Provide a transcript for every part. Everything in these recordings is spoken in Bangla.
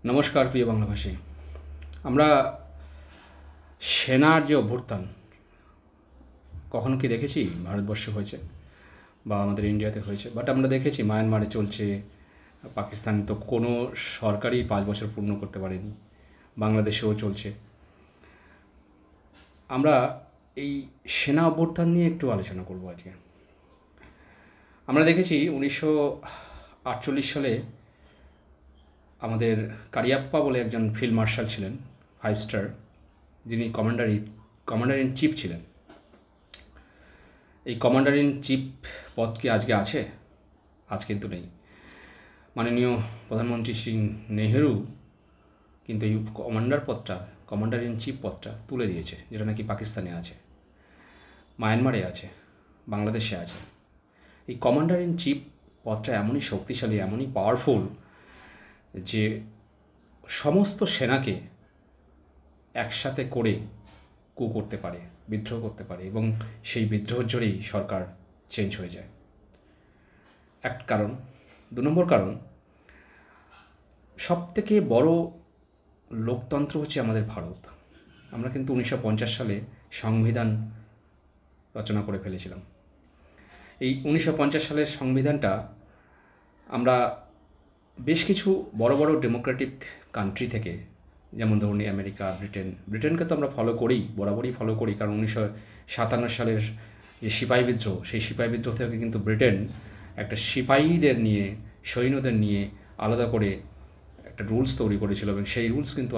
নমস্কার প্রিয় বাংলাভাষী। আমরা সেনার যে অভ্যুত্থান কখনো কি দেখেছি ভারতবর্ষে হয়েছে বা আমাদের ইন্ডিয়াতে হয়েছে? বাট আমরা দেখেছি মায়ানমারে চলছে, পাকিস্তানে তো কোনো সরকারই 5 বছর পূর্ণ করতে পারেনি, বাংলাদেশেও চলছে। আমরা এই সেনা অভ্যুত্থান নিয়ে একটু আলোচনা করব আজকে। আমরা দেখেছি 1948 সালে আমাদের কারিয়াপ্পা বলে একজন ফিল্ড মার্শাল ছিলেন, 5 স্টার, যিনি কমান্ডার ইন চিফ ছিলেন। এই কমান্ডার ইন চিফ পদ কি আজকে আছে? আজ কিন্তু নেই। মাননীয় প্রধানমন্ত্রী শ্রী নেহেরু কিন্তু এই কমান্ডার ইন চিফ পদটা তুলে দিয়েছে, যেটা নাকি পাকিস্তানে আছে, মায়ানমারে আছে, বাংলাদেশে আছে। এই কমান্ডার ইন চিফ পদটা এমনই শক্তিশালী, এমনই পাওয়ারফুল যে সমস্ত সেনাকে একসাথে করে করতে পারে, বিদ্রোহ করতে পারে, এবং সেই বিদ্রোহের জোরেই সরকার চেঞ্জ হয়ে যায়। এক কারণ। 2 নম্বর কারণ, সবথেকে বড় লোকতন্ত্র হচ্ছে আমাদের ভারত। আমরা কিন্তু 1950 সালে সংবিধান রচনা করে ফেলেছিলাম। এই 1950 সালের সংবিধানটা আমরা বেশ কিছু বড় বড় ডেমোক্রেটিক কান্ট্রি থেকে, যেমন ধরুন আমেরিকা, ব্রিটেনকে তো আমরা বরাবরই ফলো করি, কারণ 1957 সালের যে সিপাহী বিদ্রোহ, সেই সিপাহী বিদ্রোহ থেকে কিন্তু ব্রিটেন একটা সিপাহীদের নিয়ে, সৈন্যদের নিয়ে আলাদা করে একটা রুলস তৈরি করেছিল, এবং সেই রুলস কিন্তু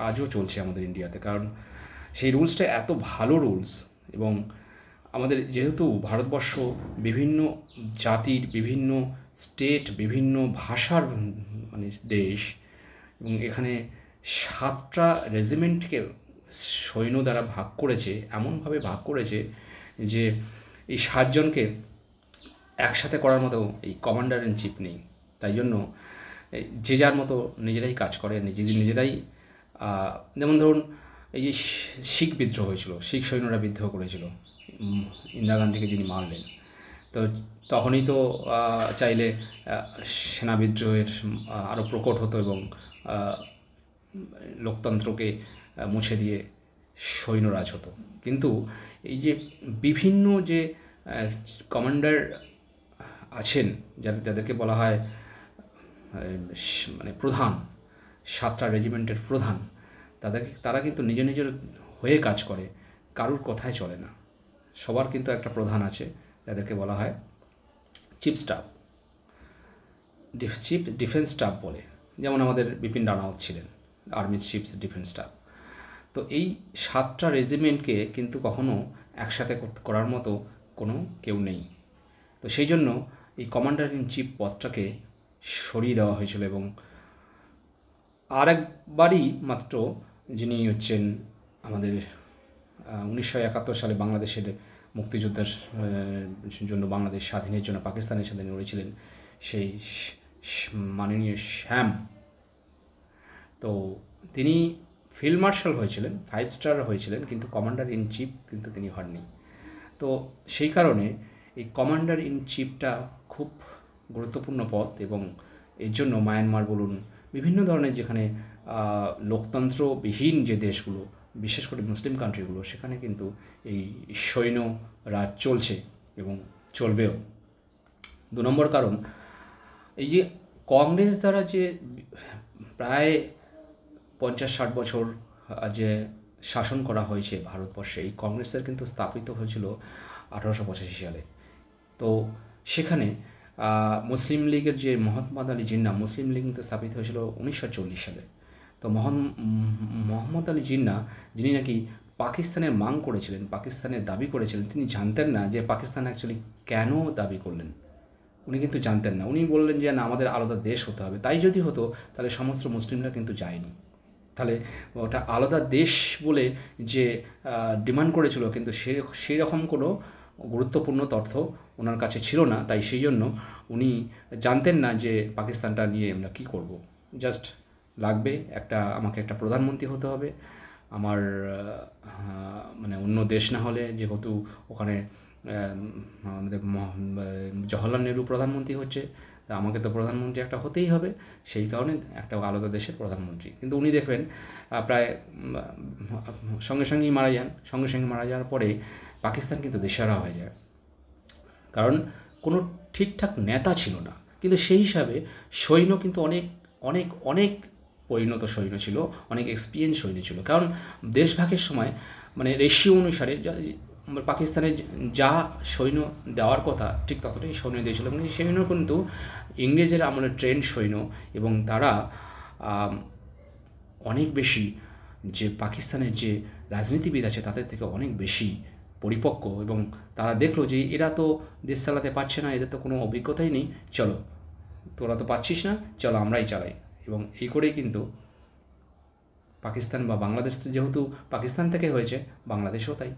আজও চলছে আমাদের ইন্ডিয়াতে। কারণ সেই রুলসটা এত ভালো রুলস, এবং আমাদের যেহেতু ভারতবর্ষ বিভিন্ন জাতির, বিভিন্ন স্টেট, বিভিন্ন ভাষার দেশ, এবং এখানে 7টা রেজিমেন্টকে সৈন্য দ্বারা ভাগ করেছে, এমনভাবে ভাগ করেছে যে এই 7জনকে একসাথে করার মতো এই কমান্ডার ইন চিফ নেই। তাই জন্য যে যার মতো নিজেরাই কাজ করে, নিজেরাই। যেমন ধরুন এই যে শিখ বিদ্রোহ হয়েছিল, শিখ সৈন্যরা বিদ্রোহ করেছিল ইন্দিরা গান্ধীকে, যিনি মারলেন। তো তখনই তো চাইলে সেনা বিদ্রোহের আরও প্রকট হতো, এবং লোকতন্ত্রকে মুছে দিয়ে সৈন্যরাজ হতো। কিন্তু এই যে বিভিন্ন যে কমান্ডার আছেন, যাদেরকে বলা হয় প্রধান, 7টা রেজিমেন্টের প্রধান, তারা কিন্তু নিজের হয়ে কাজ করে, কারুর কথায় চলে না। সবার কিন্তু একটা প্রধান আছে, যাদেরকে বলা হয় chief staff, chief defence staff বলে। যেমন আমাদের বিপিন রাওয়াত ছিলেন আর্মি চিফ ডিফেন্স স্টাফ। তো এই 7টা রেজিমেন্টকে কিন্তু কখনো একসাথে করার মতো কোনো কেউ নেই। তো সেই জন্য এই কমান্ডার ইন চিফ পদটাকে সরিয়ে দেওয়া হয়েছিল, এবং আরেকবারই মাত্র যিনি হচ্ছেন আমাদের 1971 সালে বাংলাদেশের মুক্তিযোদ্ধার জন্য, বাংলাদেশ স্বাধীনের জন্য পাকিস্তানের সাথে লড়েছিলেন, সেই মাননীয় শ্যাম। তো তিনি ফিল্ড মার্শাল হয়েছিলেন, 5 স্টার হয়েছিলেন, কিন্তু কমান্ডার ইন চিফ কিন্তু তিনি হননি। তো সেই কারণে এই কমান্ডার ইন চিফটা খুব গুরুত্বপূর্ণ পদ, এবং এর জন্য মায়ানমার বলুন, বিভিন্ন ধরনের যেখানে লোকতন্ত্রবিহীন যে দেশগুলো, বিশেষ করে মুসলিম কান্ট্রিগুলো, সেখানে কিন্তু এই সৈন্য রাজ চলছে এবং চলবেও। 2 নম্বর কারণ, এই যে কংগ্রেস দ্বারা যে প্রায় 50-60 বছর যে শাসন করা হয়েছে ভারতবর্ষে, এই কংগ্রেসের কিন্তু স্থাপিত হয়েছিল 1885 সালে। তো সেখানে মুসলিম লীগের যে মোহাম্মদ আলী জিন্নাহ, মুসলিম লীগ কিন্তু স্থাপিত হয়েছিল 1940 সালে। তো মোহাম্মদ আলী জিন্নাহ, যিনি নাকি পাকিস্তানের মাং করেছিলেন, পাকিস্তানের দাবি করেছিলেন, তিনি জানতেন না যে পাকিস্তান অ্যাকচুয়ালি কেন দাবি করলেন। উনি কিন্তু জানতেন না। উনি বললেন যে না, আমাদের আলাদা দেশ হতে হবে। তাই যদি হতো তাহলে সমস্ত মুসলিমরা কিন্তু যায়নি, তাহলে ওটা আলাদা দেশ বলে যে ডিমান্ড করেছিল, কিন্তু সেই রকম কোনো গুরুত্বপূর্ণ তথ্য ওনার কাছে ছিল না। তাই সেই জন্য উনি জানতেন না যে পাকিস্তানটা নিয়ে আমরা কী করব। জাস্ট লাগবে আমাকে একটা প্রধানমন্ত্রী হতে হবে, আমার অন্য দেশ না হলে, যেহেতু ওখানে আমাদের জওহরলাল নেহরু প্রধানমন্ত্রী হচ্ছে, তা আমাকে তো প্রধানমন্ত্রী একটা হতেই হবে, সেই কারণে একটা আলাদা দেশের প্রধানমন্ত্রী। কিন্তু উনি দেখবেন প্রায় সঙ্গে সঙ্গেই মারা যান। সঙ্গে সঙ্গে মারা যাওয়ার পরে পাকিস্তান কিন্তু দিশেহারা হয়ে যায়, কারণ কোনো ঠিকঠাক নেতা ছিল না। কিন্তু সেই হিসাবে সৈন্য কিন্তু অনেক অনেক অনেক পরিণত সৈন্য ছিল, অনেক এক্সপিরিয়েন্স সৈন্য ছিল। কারণ দেশভাগের সময় মানে রেশিও অনুসারে পাকিস্তানে যা সৈন্য দেওয়ার কথা ঠিক ততটাই সৈন্য দিয়েছিল, এবং সেই সৈন্য কিন্তু ইংরেজের আমলে ট্রেন্ড সৈন্য, এবং তারা অনেক বেশি যে পাকিস্তানের যে রাজনীতিবিদ আছে তাদের থেকে অনেক বেশি পরিপক্ক, এবং তারা দেখলো যে এরা তো দেশ চালাতে পারছে না, এদের তো কোনো অভিজ্ঞতাই নেই, চলো তোরা তো পাচ্ছিস না, চলো আমরাই চালাই। এবং এই করেই কিন্তু পাকিস্তান বা বাংলাদেশ যেহেতু পাকিস্তান থেকে হয়েছে, বাংলাদেশও তাই।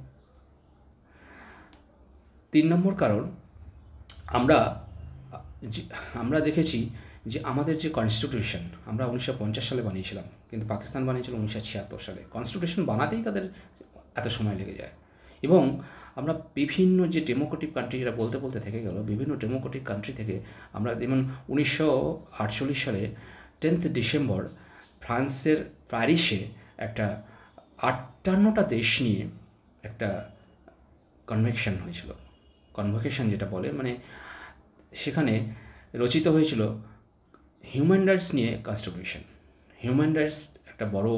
3 নম্বর কারণ, আমরা দেখেছি যে আমাদের যে কনস্টিটিউশন আমরা 1950 সালে বানিয়েছিলাম, কিন্তু পাকিস্তান বানিয়েছিল 1976 সালে। কনস্টিটিউশন বানাতেই তাদের এত সময় লেগে যায়। এবং আমরা বিভিন্ন যে ডেমোক্রেটিক কান্ট্রি, যেটা বলতে বলতে থেকে গেল, বিভিন্ন ডেমোক্রেটিক কান্ট্রি থেকে আমরা যেমন 1948 সালে 10 ডিসেম্বর ফ্রান্সের প্যারিসে একটা 58টা দেশ নিয়ে একটা কনভেনশন হয়েছিল। কনভোকেশন যেটা বলে, মানে সেখানে রচিত হয়েছিল হিউম্যান রাইটস নিয়ে কনস্টিটিউশন। হিউম্যান রাইটস একটা বড়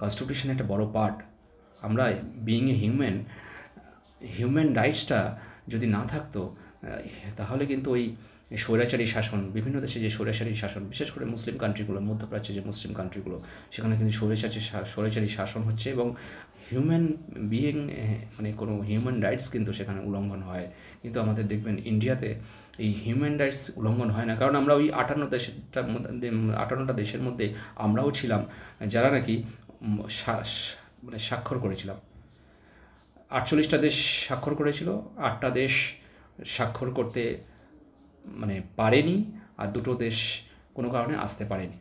কনস্টিটিউশন, একটা বড় পার্ট। আমরা বিইং এ হিউম্যান রাইটসটা যদি না থাকতো তাহলে কিন্তু ওই স্বৈরাচারী শাসন, বিভিন্ন দেশে যে স্বৈরাচারী শাসন, বিশেষ করে মুসলিম কান্ট্রিগুলো, মধ্যপ্রাচ্যে যে মুসলিম কান্ট্রিগুলো, সেখানে কিন্তু স্বৈরাচারী শাসন হচ্ছে, এবং হিউম্যান বিইং মানে কোনো হিউম্যান রাইটস কিন্তু সেখানে উল্লঙ্ঘন হয়। কিন্তু আমাদের দেখবেন ইন্ডিয়াতে এই হিউম্যান রাইটস উল্লঙ্ঘন হয় না, কারণ আমরা ওই 58টা দেশের মধ্যে আমরাও ছিলাম যারা নাকি মানে স্বাক্ষর করেছিলাম। 48টা দেশ স্বাক্ষর করেছিল, 8টা দেশ স্বাক্ষর করতে মানে পারেনি, আর 2টো দেশ কোনো কারণে আসতে পারেনি।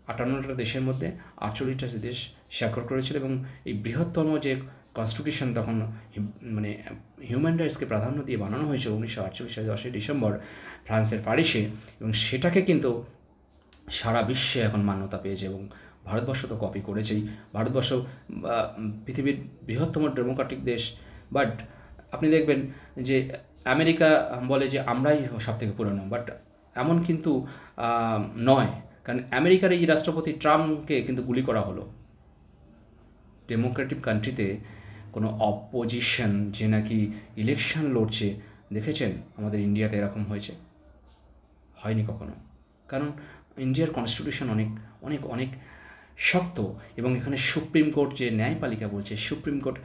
58টা দেশের মধ্যে 48টা দেশ স্বাক্ষর করেছিল, এবং এই বৃহত্তম যে কনস্টিটিউশন তখন মানে হিউম্যান রাইটসকে প্রাধান্য দিয়ে বানানো হয়েছিল 1948 সালে 10 ডিসেম্বর ফ্রান্সের প্যারিসে, এবং সেটাকে কিন্তু সারা বিশ্বে এখন মান্যতা পেয়েছে, এবং ভারতবর্ষ তো কপি করেছেই। ভারতবর্ষ পৃথিবীর বৃহত্তম ডেমোক্রেটিক দেশ, বাট আপনি দেখবেন যে আমেরিকা বলে যে আমরাই সবথেকে পুরনো, বাট এমন কিন্তু নয়, কারণ আমেরিকার এই রাষ্ট্রপতি ট্রাম্পকে কিন্তু গুলি করা হলো। ডেমোক্রেটিক কান্ট্রিতে কোনো অপোজিশন যে নাকি ইলেকশন লড়ছে, দেখেছেন আমাদের ইন্ডিয়াতে এরকম হয়েছে? হয়নি কখনো, কারণ ইন্ডিয়ার কনস্টিটিউশন অনেক অনেক অনেক শক্ত, এবং এখানে সুপ্রিম কোর্ট যে ন্যায়পালিকা বলছে, সুপ্রিম কোর্ট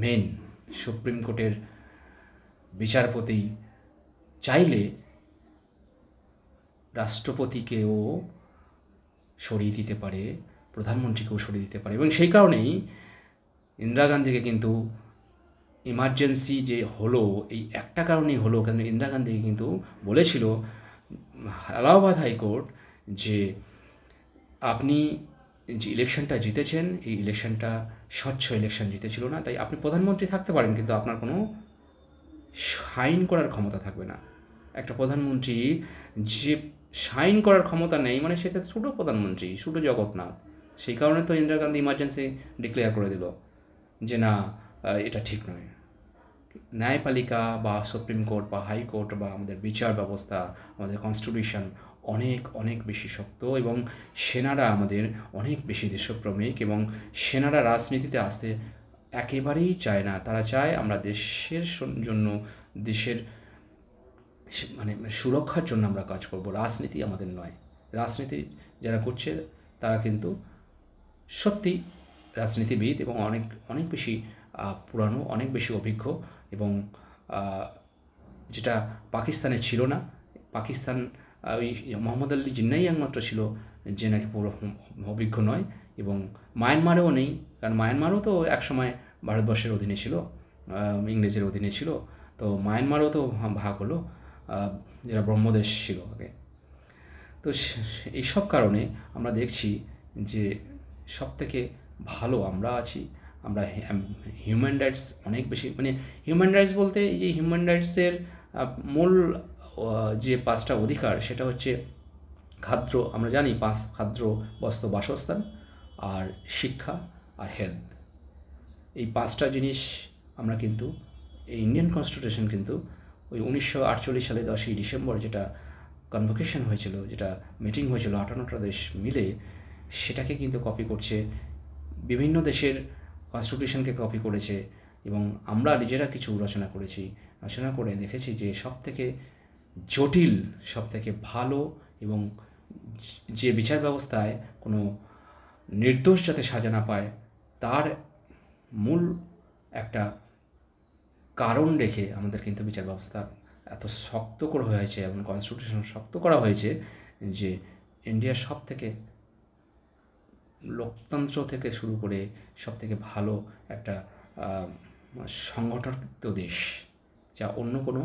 মেন, সুপ্রিম কোর্টের বিচারপতি চাইলে রাষ্ট্রপতিকেও সরিয়ে দিতে পারে, প্রধানমন্ত্রীকেও সরিয়ে দিতে পারে। এবং সেই কারণেই ইন্দিরা গান্ধীকে কিন্তু ইমার্জেন্সি যে হলো, এই একটা কারণেই হলো, কারণ ইন্দিরা গান্ধীকে কিন্তু বলেছিল এলাহাবাদ হাইকোর্ট যে আপনি যে ইলেকশনটা জিতেছেন, এই ইলেকশনটা স্বচ্ছ ইলেকশন জিতেছিল না, তাই আপনি প্রধানমন্ত্রী থাকতে পারেন, কিন্তু আপনার কোনো সাইন করার ক্ষমতা থাকবে না। একটা প্রধানমন্ত্রী যে সাইন করার ক্ষমতা নেই, মানে সেটা ছোটো প্রধানমন্ত্রী, ছোটো জগন্নাথ। সেই কারণে তো ইন্দিরা গান্ধী ইমার্জেন্সি ডিক্লেয়ার করে দিল যে না, এটা ঠিক নয়। ন্যায়পালিকা বা সুপ্রিম কোর্ট বা হাইকোর্ট বা আমাদের বিচার ব্যবস্থা, আমাদের কনস্টিটিউশন অনেক অনেক বেশি শক্ত, এবং সেনারা আমাদের অনেক বেশি দেশপ্রেমিক, এবং সেনারা রাজনীতিতে আসতে একেবারেই চায় না। তারা চায় আমরা দেশের জন্য, দেশের মানে সুরক্ষার জন্য আমরা কাজ করব, রাজনীতি আমাদের নয়। রাজনীতি যারা করছে তারা কিন্তু সত্যি রাজনীতিবিদ, এবং অনেক অনেক বেশি পুরানো, অনেক বেশি অভিজ্ঞ, এবং যেটা পাকিস্তানে ছিল না। পাকিস্তান ওই মোহাম্মদ আলী জিন্নাই একমাত্র ছিল যে নাকি পুরো অভিজ্ঞ নয়, এবং মায়ানমারেও নেই, কারণ মায়ানমারও তো একসময় ভারতবর্ষের অধীনে ছিল, ইংরেজের অধীনে ছিল, তো মায়ানমারও তো ভাগ হলো, যেটা ব্রহ্মদেশ ছিল আগে। তো এইসব কারণে আমরা দেখছি যে সবথেকে ভালো আমরা আছি। আমরা হিউম্যান রাইটস অনেক বেশি, মানে হিউম্যান রাইটস বলতে এই যে হিউম্যান রাইটসের মূল যে 5টা অধিকার সেটা হচ্ছে খাদ্য, আমরা জানি 5 খাদ্য, বস্ত্র, বাসস্থান, আর শিক্ষা, আর হেলথ। এই 5টা জিনিস আমরা কিন্তু এই ইন্ডিয়ান কনস্টিটিউশন কিন্তু ওই 1948 সালে 10ই ডিসেম্বর যেটা কনভোকেশন হয়েছিল, যেটা মিটিং হয়েছিল 58টা দেশ মিলে, সেটাকে কিন্তু কপি করছে, বিভিন্ন দেশের কনস্টিটিউশনকে কপি করেছে। এবং আমরা নিজেরা কিছু রচনা করেছি, রচনা করে দেখেছি যে সবথেকে জটিল, সবথেকে ভালো এবং যে বিচার ব্যবস্থায় কোনো নির্দোষ যাতে সাজা না পায় তার মূল একটা কারণ রেখে আমাদের কিন্তু বিচার ব্যবস্থা এত শক্ত করা হয়েছে এবং কনস্টিটিউশন শক্ত করা হয়েছে যে ইন্ডিয়ার সব থেকে লোকতন্ত্র থেকে শুরু করে সব থেকে ভালো একটা সংগঠিত দেশ, যা অন্য কোনো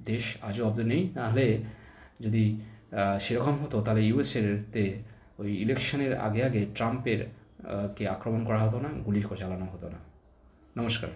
দেশ আজও অব্দি নেই। নাহলে যদি সেরকম হতো তাহলে ইউএসএতে ওই ইলেকশনের আগে আগে ট্রাম্পের কে আক্রমণ করা হতো না, গুলি চালানো হতো না। নমস্কার।